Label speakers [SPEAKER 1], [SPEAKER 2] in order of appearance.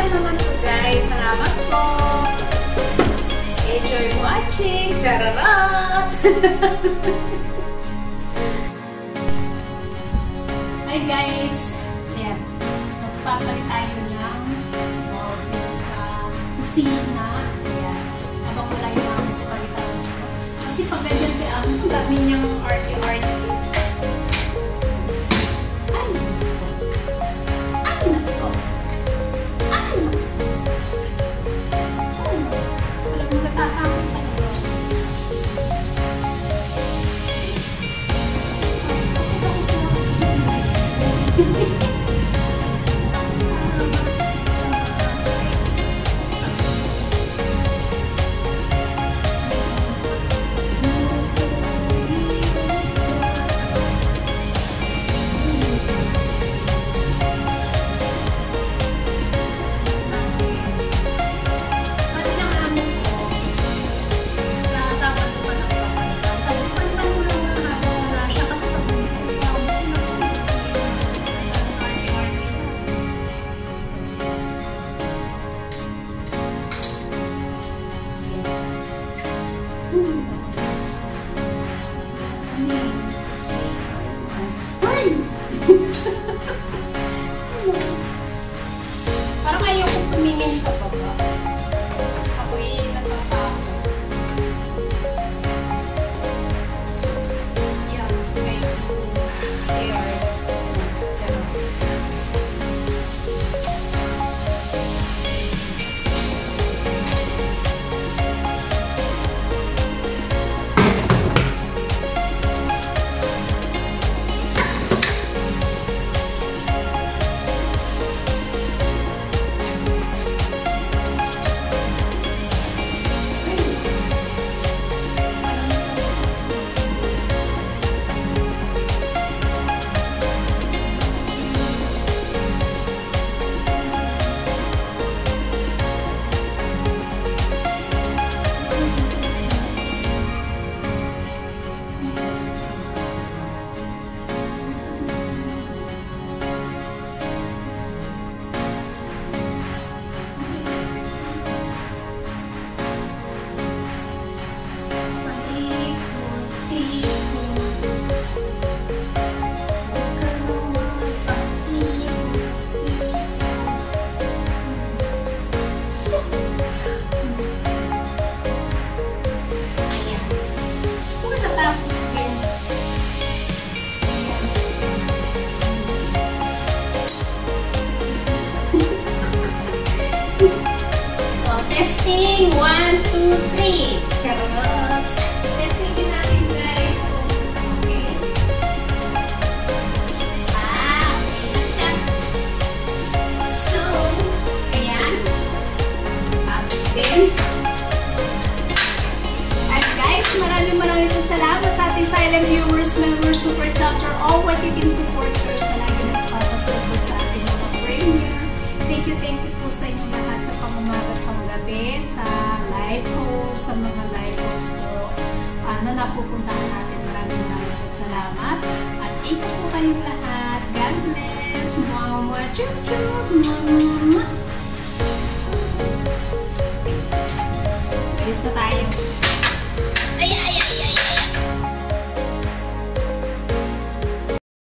[SPEAKER 1] lang naman po guys. Salamat po. Enjoy watching. Chararot! Hi guys. Ayan. Magpapalit tayo ng bulb sa kusina. Ayan. Habang wala yung mga magpapalitan nyo. Kasi pag ganyan si Ang, ang dami niyang arty-arty. Parang ayaw ko tumingin sa baba. Ako'y natatakot. Yan, kayo scared. Charot. Testing! 1, 2, 3! Charots! Testing din natin guys. Okay. Okay na siya. So, ayan. Tapos din. At guys, maraming po salamat sa ating silent viewers, members, super doctor, all what team supporters na lagi nagpapasabot sa ating mga premier. Thank you po sa inyo lahat sa pangumaga at panggabi, sa live host, sa mga live host po na napupuntahan natin. Maraming po salamat. At ingat po kayong lahat. God bless. Mama, chup chup. Mama. Ayos na tayo.